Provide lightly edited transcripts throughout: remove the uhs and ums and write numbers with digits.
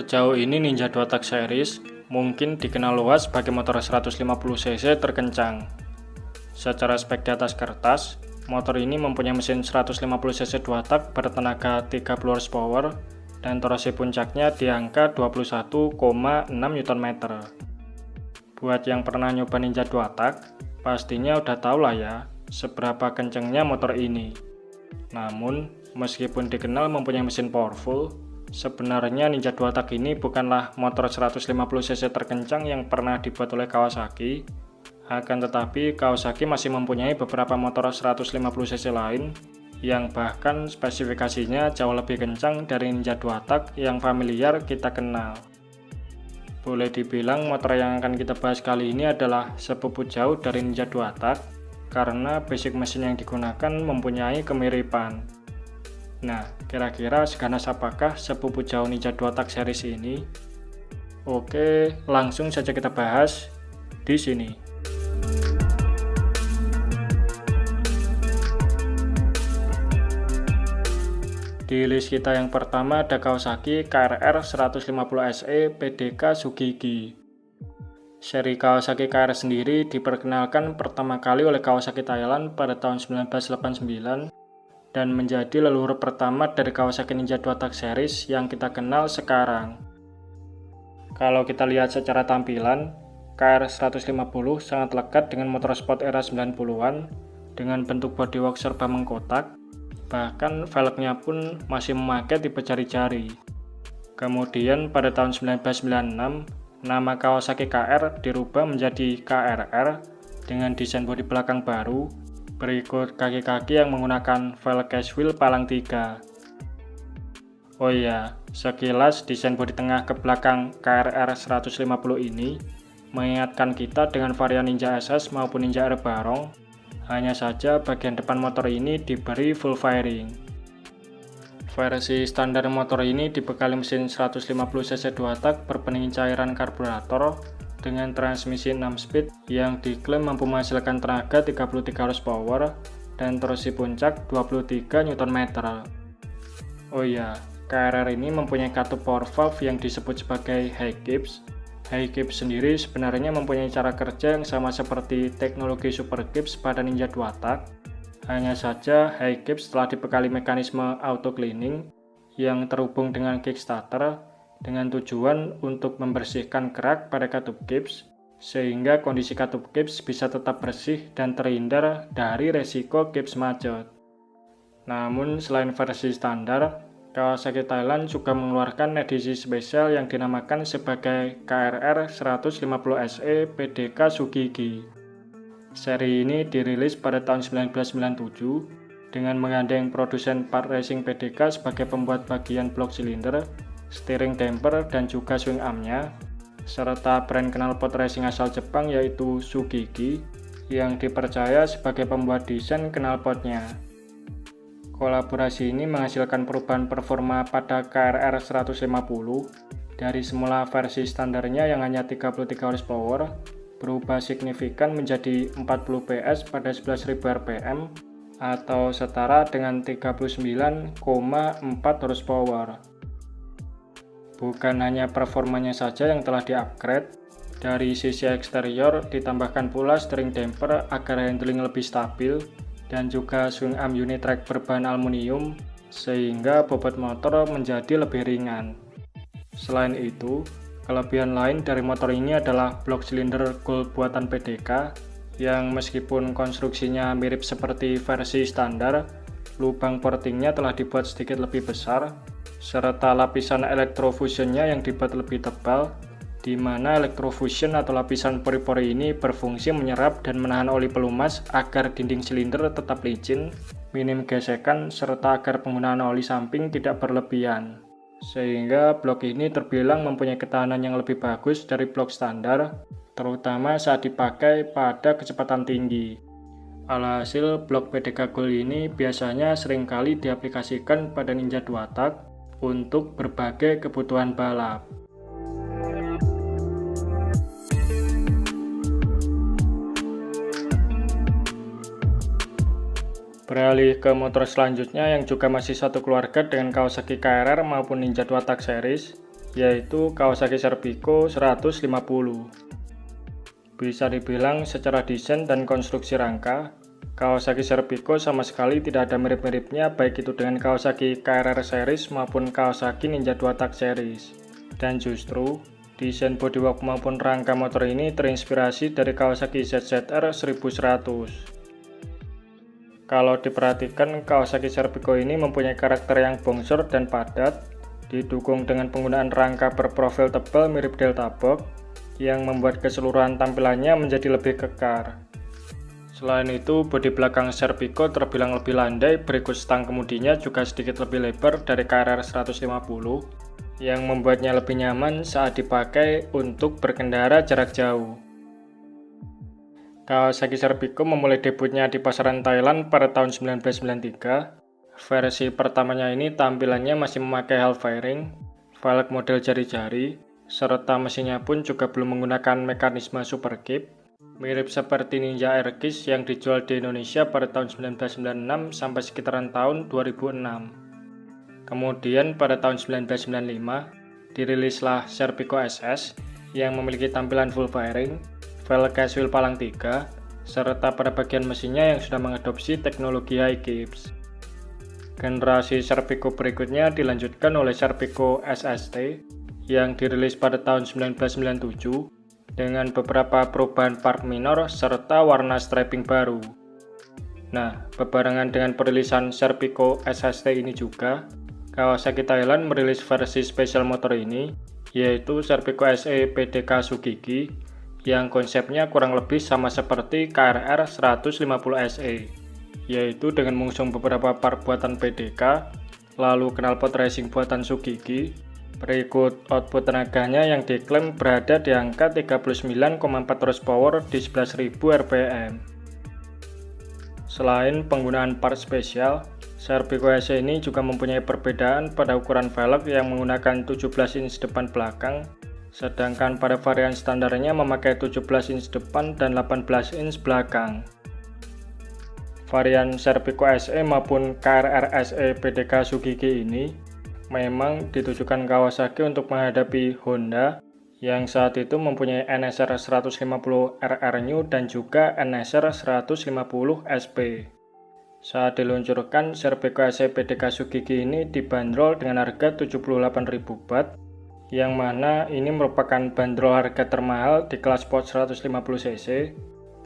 Sejauh ini Ninja 2 Tak Series mungkin dikenal luas sebagai motor 150cc terkencang. Secara spek di atas kertas, motor ini mempunyai mesin 150cc 2 tak bertenaga 30 horsepower dan torsi puncaknya di angka 21,6 Nm. Buat yang pernah nyoba Ninja 2 tak, pastinya udah tau lah ya seberapa kencengnya motor ini. Namun, meskipun dikenal mempunyai mesin powerful, sebenarnya Ninja 2 tak ini bukanlah motor 150cc terkencang yang pernah dibuat oleh Kawasaki. Akan tetapi, Kawasaki masih mempunyai beberapa motor 150cc lain yang bahkan spesifikasinya jauh lebih kencang dari Ninja 2 tak yang familiar kita kenal. Boleh dibilang motor yang akan kita bahas kali ini adalah sepupu jauh dari Ninja 2 tak karena basic mesin yang digunakan mempunyai kemiripan. Nah, kira-kira seganas apakah sepupu jauh Ninja 2 tak series ini? Oke, langsung saja kita bahas di sini. Di list kita yang pertama ada Kawasaki KRR 150 SE PDK Sugigi. Seri Kawasaki KRR sendiri diperkenalkan pertama kali oleh Kawasaki Thailand pada tahun 1989 dan menjadi leluhur pertama dari Kawasaki Ninja 2 tak series yang kita kenal sekarang. Kalau kita lihat secara tampilan, KRR 150 sangat lekat dengan motor sport era 90-an dengan bentuk bodywork serba mengkotak. Bahkan velgnya pun masih memakai tipe jari-jari. Kemudian pada tahun 1996, nama Kawasaki KR dirubah menjadi KRR dengan desain bodi belakang baru, berikut kaki-kaki yang menggunakan velg case wheel palang 3. Oh iya, sekilas desain bodi tengah ke belakang KRR 150 ini mengingatkan kita dengan varian Ninja SS maupun Ninja R Barong. Hanya saja bagian depan motor ini diberi full fairing. Versi standar motor ini dibekali mesin 150cc 2 tak berpendingin cairan karburator dengan transmisi 6 speed yang diklaim mampu menghasilkan tenaga 33 horsepower dan torsi puncak 23 Nm. Oh iya, KRR ini mempunyai katup power valve yang disebut sebagai high gips. High Gips sendiri sebenarnya mempunyai cara kerja yang sama seperti teknologi Super Gips pada Ninja 2 tak. Hanya saja High Gips telah dibekali mekanisme auto cleaning yang terhubung dengan kickstarter dengan tujuan untuk membersihkan kerak pada katup gips sehingga kondisi katup gips bisa tetap bersih dan terhindar dari resiko gips macet. Namun selain versi standar, Kawasaki Thailand juga mengeluarkan edisi spesial yang dinamakan sebagai KRR 150 SE PDK Sugigi. Seri ini dirilis pada tahun 1997 dengan menggandeng produsen part racing PDK sebagai pembuat bagian blok silinder, steering damper, dan juga swing armnya, serta brand knalpot racing asal Jepang yaitu Sugigi yang dipercaya sebagai pembuat desain knalpotnya. Kolaborasi ini menghasilkan perubahan performa pada KRR 150 dari semula versi standarnya yang hanya 33 horsepower berubah signifikan menjadi 40 PS pada 11.000 rpm atau setara dengan 39,4 horsepower. Bukan hanya performanya saja yang telah di-upgrade, dari sisi eksterior ditambahkan pula steering damper agar handling lebih stabil dan juga swing arm unit track berbahan aluminium sehingga bobot motor menjadi lebih ringan. Selain itu, kelebihan lain dari motor ini adalah blok silinder gold buatan PDK yang meskipun konstruksinya mirip seperti versi standar, lubang portingnya telah dibuat sedikit lebih besar serta lapisan electrofusionnya yang dibuat lebih tebal, di mana electrofusion atau lapisan pori-pori ini berfungsi menyerap dan menahan oli pelumas agar dinding silinder tetap licin, minim gesekan, serta agar penggunaan oli samping tidak berlebihan. Sehingga blok ini terbilang mempunyai ketahanan yang lebih bagus dari blok standar, terutama saat dipakai pada kecepatan tinggi. Alhasil, blok PDK Gold ini biasanya seringkali diaplikasikan pada Ninja 2 tak untuk berbagai kebutuhan balap. Beralih ke motor selanjutnya yang juga masih satu keluarga dengan Kawasaki KRR maupun Ninja 2 tak series, yaitu Kawasaki Serpico 150. Bisa dibilang secara desain dan konstruksi rangka, Kawasaki Serpico sama sekali tidak ada mirip-miripnya baik itu dengan Kawasaki KRR Series maupun Kawasaki Ninja 2-tak Series. Dan justru, desain bodywork maupun rangka motor ini terinspirasi dari Kawasaki ZZR 1100. Kalau diperhatikan, Kawasaki Serpico ini mempunyai karakter yang bongsor dan padat, didukung dengan penggunaan rangka berprofil tebal mirip Delta Box, yang membuat keseluruhan tampilannya menjadi lebih kekar. Selain itu, bodi belakang Serpico terbilang lebih landai, berikut stang kemudinya juga sedikit lebih lebar dari KRR 150, yang membuatnya lebih nyaman saat dipakai untuk berkendara jarak jauh. Kawasaki Serpico memulai debutnya di pasaran Thailand pada tahun 1993. Versi pertamanya ini tampilannya masih memakai half fairing, velg model jari-jari, serta mesinnya pun juga belum menggunakan mekanisme super kip, mirip seperti Ninja Airkiss yang dijual di Indonesia pada tahun 1996 sampai sekitaran tahun 2006. Kemudian pada tahun 1995, dirilislah Serpico SS yang memiliki tampilan full fairing, velg case wheel palang 3, serta pada bagian mesinnya yang sudah mengadopsi teknologi high kips. Generasi Serpico berikutnya dilanjutkan oleh Serpico SST yang dirilis pada tahun 1997 dengan beberapa perubahan part minor serta warna striping baru. Nah, bebarengan dengan perilisan Serpico SST ini juga, Kawasaki Thailand merilis versi spesial motor ini, yaitu Serpico SE PDK Sugigi, yang konsepnya kurang lebih sama seperti KRR 150 SE, yaitu dengan mengusung beberapa part buatan PDK, lalu knalpot racing buatan Sugigi. Berikut output tenaganya yang diklaim berada di angka 39,4 horsepower di 11.000 rpm. Selain penggunaan part spesial, Serpico SE ini juga mempunyai perbedaan pada ukuran velg yang menggunakan 17 inch depan belakang, sedangkan pada varian standarnya memakai 17 inch depan dan 18 inch belakang. Varian Serpico SE maupun KRR SE PDK Sugigi ini memang ditujukan Kawasaki untuk menghadapi Honda yang saat itu mempunyai NSR 150 RR New dan juga NSR 150 SP. Saat diluncurkan, Serpico SE PDK Sugigi ini dibanderol dengan harga 78.000 baht, yang mana ini merupakan bandrol harga termahal di kelas sport 150 cc.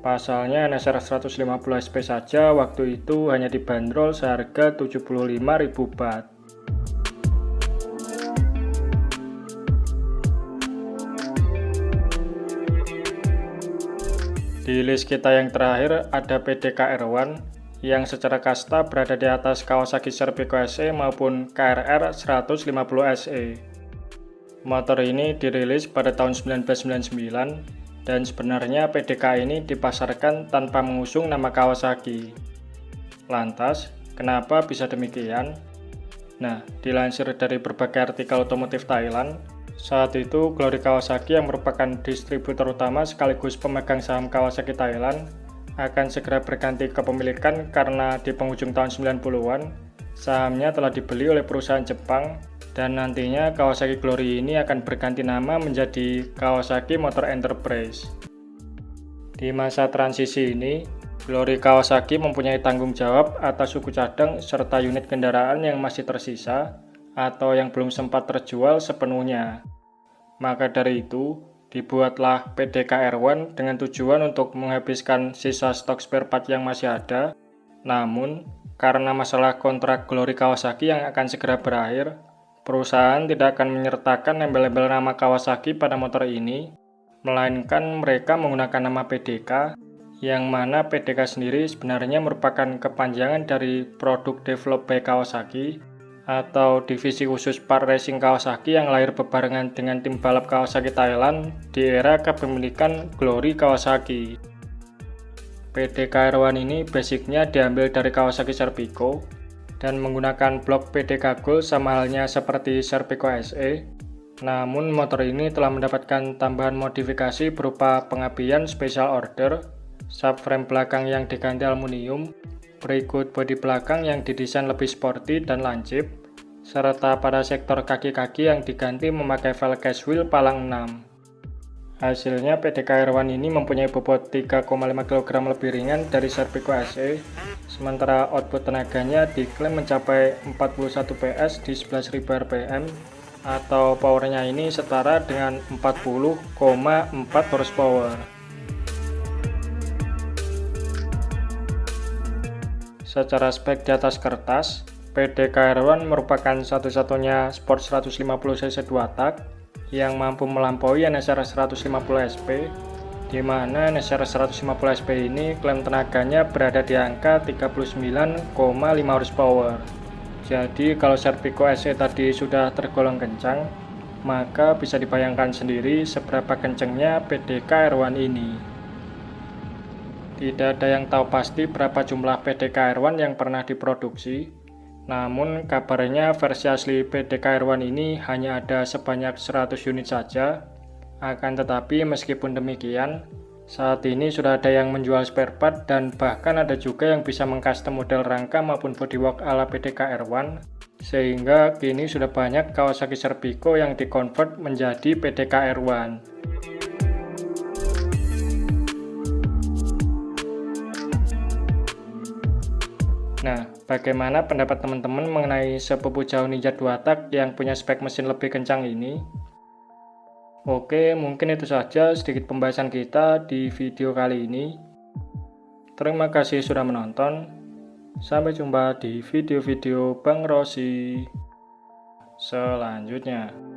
Pasalnya NSR 150 SP saja waktu itu hanya dibanderol seharga 75.000 baht. Di list kita yang terakhir ada PDK R1 yang secara kasta berada di atas Kawasaki Serpico SE maupun KRR 150 SE. Motor ini dirilis pada tahun 1999 dan sebenarnya PDK ini dipasarkan tanpa mengusung nama Kawasaki. Lantas, kenapa bisa demikian? Nah, dilansir dari berbagai artikel otomotif Thailand, saat itu Glory Kawasaki yang merupakan distributor utama sekaligus pemegang saham Kawasaki Thailand akan segera berganti kepemilikan karena di penghujung tahun 90-an sahamnya telah dibeli oleh perusahaan Jepang dan nantinya Kawasaki Glory ini akan berganti nama menjadi Kawasaki Motor Enterprise. Di masa transisi ini, Glory Kawasaki mempunyai tanggung jawab atas suku cadang serta unit kendaraan yang masih tersisa atau yang belum sempat terjual sepenuhnya. Maka dari itu, dibuatlah PDK R1 dengan tujuan untuk menghabiskan sisa stok spare part yang masih ada. Namun, karena masalah kontrak Glory Kawasaki yang akan segera berakhir, perusahaan tidak akan menyertakan embel-embel nama Kawasaki pada motor ini, melainkan mereka menggunakan nama PDK, yang mana PDK sendiri sebenarnya merupakan kepanjangan dari Product Developed by Kawasaki, atau divisi khusus part racing Kawasaki yang lahir bebarengan dengan tim balap Kawasaki Thailand di era kepemilikan Glory Kawasaki. PDK R1 ini basicnya diambil dari Kawasaki Serpico dan menggunakan blok PDK Gold sama halnya seperti Serpico SE. Namun motor ini telah mendapatkan tambahan modifikasi berupa pengapian special order, subframe belakang yang diganti aluminium, berikut bodi belakang yang didesain lebih sporty dan lancip, serta pada sektor kaki-kaki yang diganti memakai velg case wheel palang 6. Hasilnya PDK-R1 ini mempunyai bobot 3,5 kg lebih ringan dari Serpico SE, sementara output tenaganya diklaim mencapai 41 PS di 11.000 rpm, atau powernya ini setara dengan 40,4 horsepower. Secara spek di atas kertas, PDK-R1 merupakan satu-satunya sport 150cc 2 tak yang mampu melampaui NSR 150 SP, di mana NSR 150 SP ini klaim tenaganya berada di angka 39,5 horsepower. Jadi kalau Serpico SE tadi sudah tergolong kencang, maka bisa dibayangkan sendiri seberapa kencangnya PDK-R1 ini. Tidak ada yang tahu pasti berapa jumlah PDK-R1 yang pernah diproduksi. Namun kabarnya versi asli PDK-R1 ini hanya ada sebanyak 100 unit saja. Akan tetapi meskipun demikian, saat ini sudah ada yang menjual spare part dan bahkan ada juga yang bisa mengcustom model rangka maupun bodywork ala PDK-R1, sehingga kini sudah banyak Kawasaki Serpico yang dikonvert menjadi PDK-R1. Nah, bagaimana pendapat teman-teman mengenai sepupu jauh Ninja 2 tak yang punya spek mesin lebih kencang ini? Oke, mungkin itu saja sedikit pembahasan kita di video kali ini. Terima kasih sudah menonton. Sampai jumpa di video-video Bang Rossi selanjutnya.